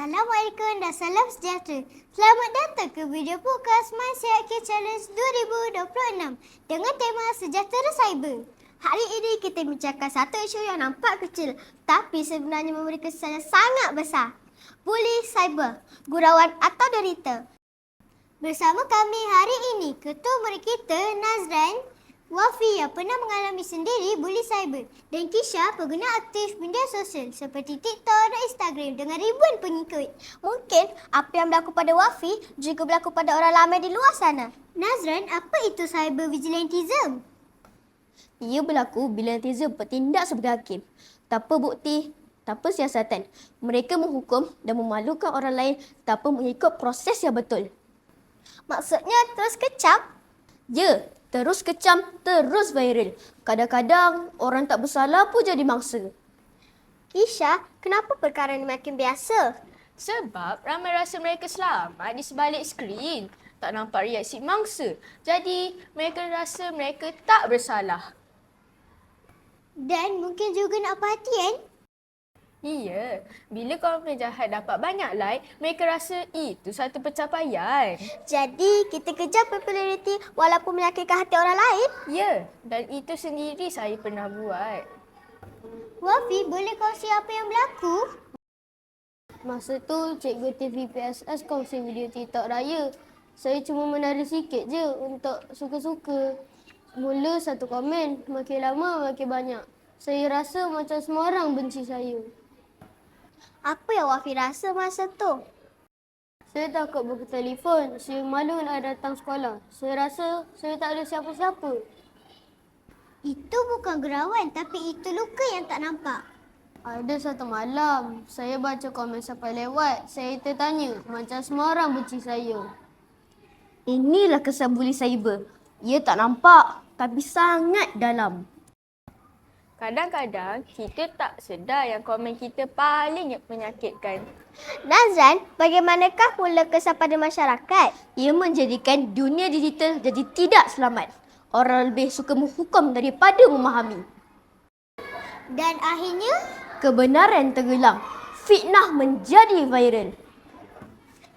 Assalamualaikum dan salam sejahtera. Selamat datang ke video podcast My Sihat Care Challenge 2026 dengan tema Sejahtera Cyber. Hari ini kita bincangkan satu isu yang nampak kecil tapi sebenarnya memberi kesan yang sangat besar. Bully cyber, gurauan atau derita. Bersama kami hari ini ketua murid kita Nazran Wafi yang pernah mengalami sendiri bully cyber dan Kisha pengguna aktif media sosial seperti TikTok dan Instagram dengan ribuan pengikut. Mungkin apa yang berlaku pada Wafi juga berlaku pada orang ramai di luar sana. Nazran, apa itu cyber vigilantism? Ia berlaku bila netizen bertindak sebagai hakim. Tanpa bukti, tanpa siasatan. Mereka menghukum dan memalukan orang lain tanpa mengikut proses yang betul. Maksudnya terus kecam? Ya, terus kecam, terus viral. Kadang-kadang orang tak bersalah pun jadi mangsa. Kisha, kenapa perkara ini makin biasa? Sebab ramai rasa mereka selamat di sebalik skrin. Tak nampak reaksi mangsa. Jadi mereka rasa mereka tak bersalah. Dan mungkin juga nak perhatian. Iya, bila komen jahat dapat banyak like, mereka rasa itu satu pencapaian. Jadi kita kejar populariti walaupun menyakitkan hati orang lain. Ya, dan itu sendiri saya pernah buat. Wafi, boleh kongsi apa yang berlaku? Masa tu, Cikgu TVPSS kongsi video TikTok raya. Saya cuma menari sikit je untuk suka-suka. Mula satu komen, makin lama makin banyak. Saya rasa macam semua orang benci saya. Apa yang Wafi rasa masa tu? Saya takut bertelefon. Saya malu nak datang sekolah. Saya rasa saya tak ada siapa-siapa. Itu bukan gurauan tapi itu luka yang tak nampak. Ada satu malam, saya baca komen sampai lewat. Saya tertanya macam semua orang benci saya. Inilah kesan bully cyber. Ia tak nampak tapi sangat dalam. Kadang-kadang kita tak sedar yang komen kita paling menyakitkan. Nazran, bagaimanakah mula kesan pada masyarakat? Ia menjadikan dunia digital jadi tidak selamat. Orang lebih suka menghukum daripada memahami. Dan akhirnya, Kebenaran tenggelam. Fitnah menjadi viral.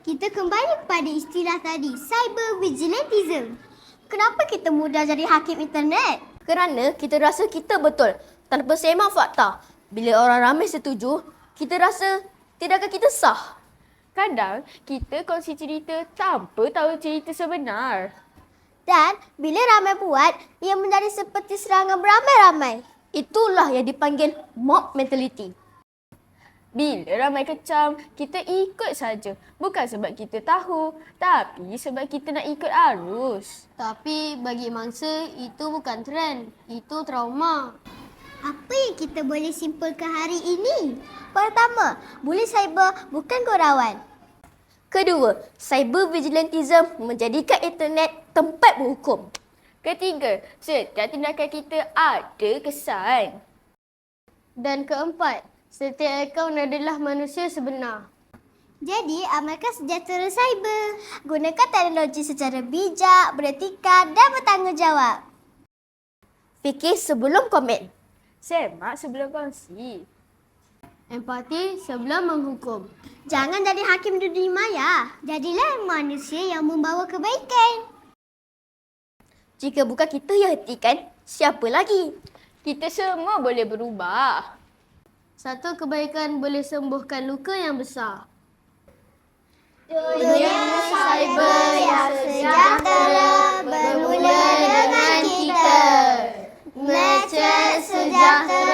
kita kembali kepada istilah tadi, cyber vigilantism. Kenapa kita mudah jadi hakim internet? Kerana kita rasa kita betul tanpa sembang fakta. Bila orang ramai setuju, kita rasa tidakkah kita sah? Kadang kita kongsi cerita tanpa tahu cerita sebenar. Dan bila ramai buat, ia menjadi seperti serangan beramai-ramai. Itulah yang dipanggil mob mentality. Bila ramai kecam, kita ikut saja. Bukan sebab kita tahu, tapi sebab kita nak ikut arus. Tapi bagi mangsa, itu bukan trend. Itu trauma. Apa yang kita boleh simpulkan hari ini? Pertama, bully cyber bukan gurauan. Kedua, cyber vigilantism menjadikan internet tempat berhukum. Ketiga, setiap tindakan kita ada kesan. Dan keempat, setiap akaun adalah manusia sebenar. Jadi, amalkan sejahtera cyber. Gunakan teknologi secara bijak, beretika dan bertanggungjawab. Fikir sebelum komen. Semak sebelum kongsi. Empati sebelum menghukum. Jangan jadi hakim dunia maya. Jadilah manusia yang membawa kebaikan. Jika bukan kita yang hentikan, siapa lagi? Kita semua boleh berubah. Satu kebaikan boleh sembuhkan luka yang besar. Dunia cyber yang sejahtera bermula dengan kita. Mecek sejahtera.